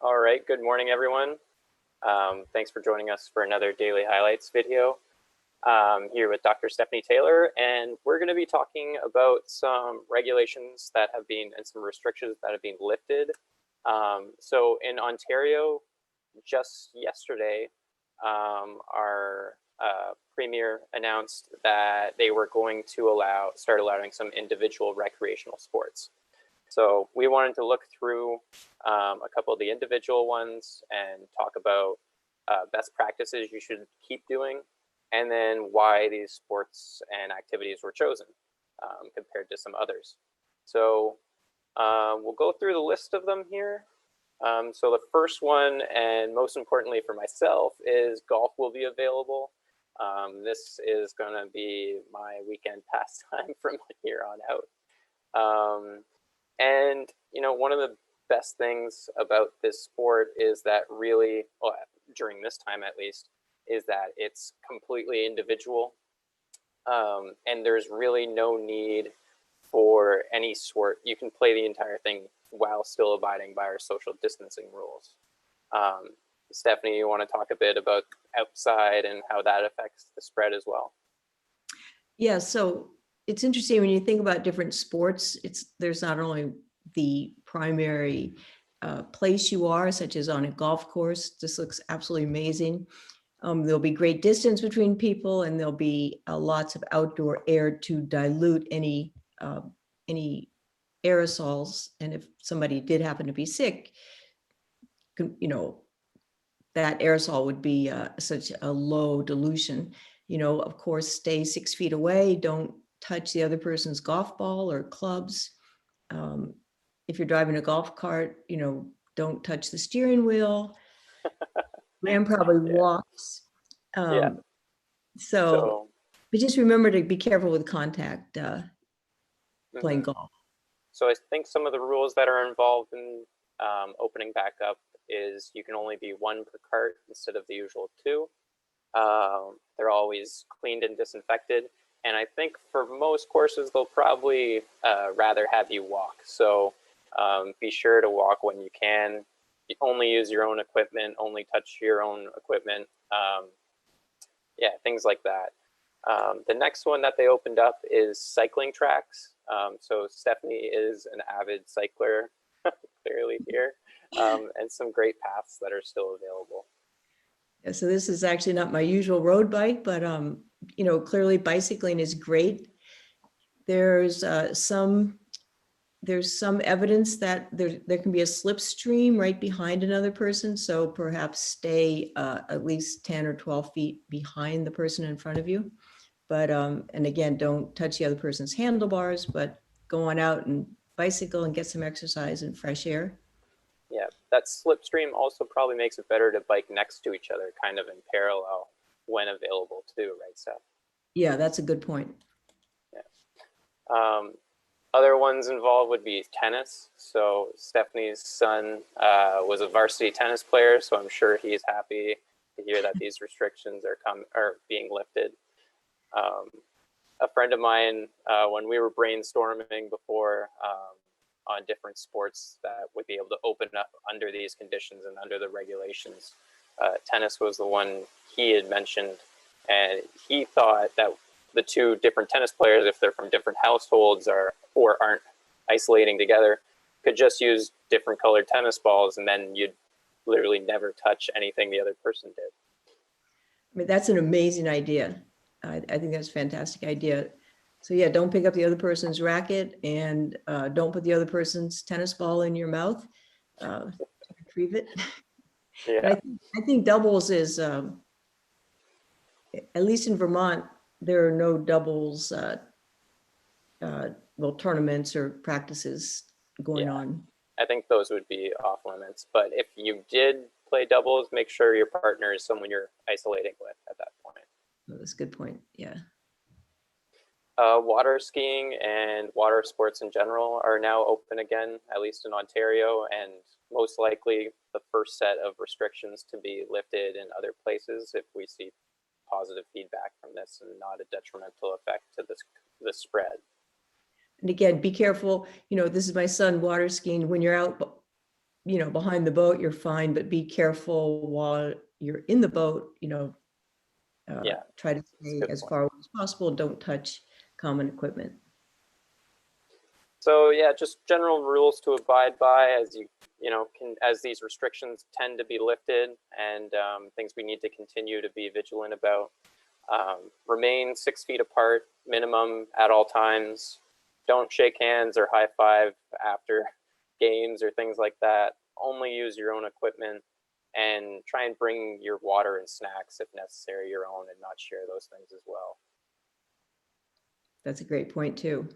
All right, good morning, everyone. Thanks for joining us for another Daily Highlights video. Here with Dr. Stephanie Taylor, and we're going to be talking about some regulations that have been, and some restrictions that have been lifted. So in Ontario, just yesterday, our Premier announced that they were going to start allowing some individual recreational sports. So we wanted to look through a couple of the individual ones and talk about best practices you should keep doing, and then why these sports and activities were chosen compared to some others. So we'll go through the list of them here. So the first one, and most importantly for myself, is golf will be available. This is going to be my weekend pastime from here on out. And, you know, one of the best things about this sport is that really, well, during this time at least, is that it's completely individual. And there's really no need for any sort. You can play the entire thing while still abiding by our social distancing rules. Stephanie, you want to talk a bit about outside and how that affects the spread as well? Yeah, so it's interesting when you think about different sports, there's not only the primary place you are, such as on a golf course. This looks absolutely amazing. There'll be great distance between people, and there'll be lots of outdoor air to dilute any aerosols. And if somebody did happen to be sick, you know, that aerosol would be such a low dilution. You know, of course, stay 6 feet away. Don't touch the other person's golf ball or clubs. If you're driving a golf cart, you know, don't touch the steering wheel. Graham probably walks. So, but just remember to be careful with contact playing golf. So I think some of the rules that are involved in opening back up is you can only be one per cart instead of the usual two. They're always cleaned and disinfected. And I think for most courses, they'll probably rather have you walk. So be sure to walk when you can. You only use your own equipment, only touch your own equipment. Yeah, things like that. The next one that they opened up is cycling tracks. So Stephanie is an avid cycler, clearly here, and some great paths that are still available. Yeah, so this is actually not my usual road bike, but you know, clearly bicycling is great. There's some evidence that there can be a slipstream right behind another person. So perhaps stay at least 10 or 12 feet behind the person in front of you. But, and again, don't touch the other person's handlebars, but go on out and bicycle and get some exercise and fresh air. Yeah, that slipstream also probably makes it better to bike next to each other, kind of in parallel when available too, right, Steph? Yeah, that's a good point. Yeah. Other ones involved would be tennis. So Stephanie's son was a varsity tennis player, so I'm sure he's happy to hear that these restrictions are being lifted. A friend of mine, when we were brainstorming before on different sports that would be able to open up under these conditions and under the regulations, tennis was the one he had mentioned, and he thought that the two different tennis players, if they're from different households or aren't isolating together, could just use different colored tennis balls, and then you'd literally never touch anything the other person did. I mean, that's an amazing idea. I think that's a fantastic idea. So yeah, don't pick up the other person's racket, and don't put the other person's tennis ball in your mouth. Retrieve it. Yeah. I think doubles is, at least in Vermont, there are no doubles, well, tournaments or practices going on. I think those would be off limits. But if you did play doubles, make sure your partner is someone you're isolating with at that point. Oh, that's a good point. Yeah. Water skiing and water sports in general are now open again, at least in Ontario, and most likely the first set of restrictions to be lifted in other places if we see positive feedback from this and not a detrimental effect to the spread. And again, be careful. You know, this is my son water skiing. When you're out behind the boat, you're fine, but be careful while you're in the boat, Yeah, try to that's a stay good as point. far away as possible. Don't touch common equipment. So yeah, just general rules to abide by as as these restrictions tend to be lifted, and things we need to continue to be vigilant about. Remain 6 feet apart minimum at all times. Don't shake hands or high five after games or things like that. Only use your own equipment, and try and bring your water and snacks if necessary, your own, and not share those things as well. That's a great point too.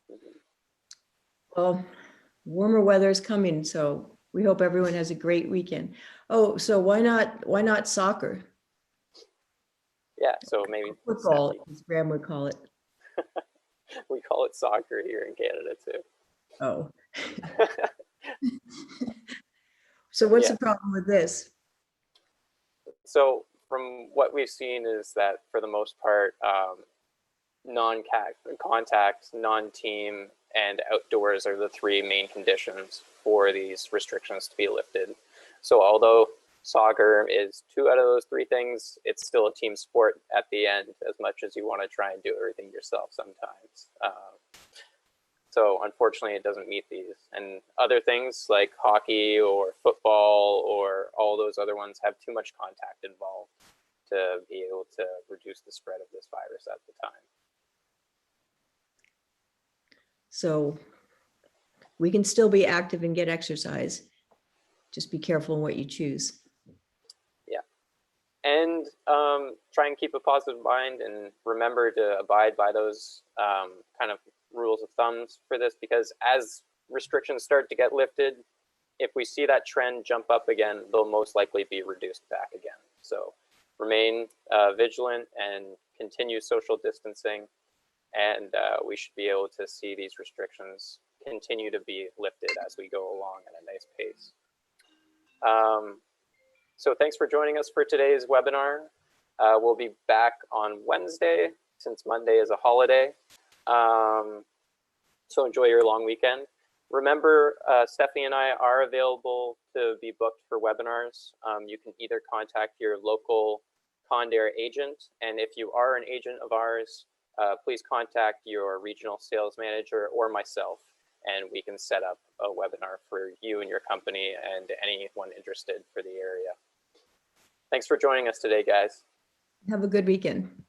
Mhm. Well, warmer weather is coming, so we hope everyone has a great weekend. Oh, so why not soccer? Yeah, so maybe Football, Steffi, as Graham would call it. we call it soccer here in Canada too. Oh. So what's Yeah. the problem with this? So from what we've seen is that for the most part, non-contact, non-team, and outdoors are the three main conditions for these restrictions to be lifted. So although soccer is 2 out of those 3 things, it's still a team sport at the end, as much as you want to try and do everything yourself sometimes. So unfortunately, it doesn't meet these. And other things like hockey or football or all those other ones have too much contact involved to be able to reduce the spread of this virus at the time. So we can still be active and get exercise. Just be careful in what you choose. Yeah. And try and keep a positive mind and remember to abide by those kind of rules of thumbs for this, because as restrictions start to get lifted, if we see that trend jump up again, they'll most likely be reduced back again. So remain vigilant and continue social distancing, and we should be able to see these restrictions continue to be lifted as we go along at a nice pace. So thanks for joining us for today's webinar. We'll be back on Wednesday, since Monday is a holiday. So enjoy your long weekend. Remember, Stephanie and I are available to be booked for webinars. You can either contact your local Condair agent, and if you are an agent of ours, please contact your regional sales manager or myself, and we can set up a webinar for you and your company and anyone interested for the area. Thanks for joining us today, guys. Have a good weekend.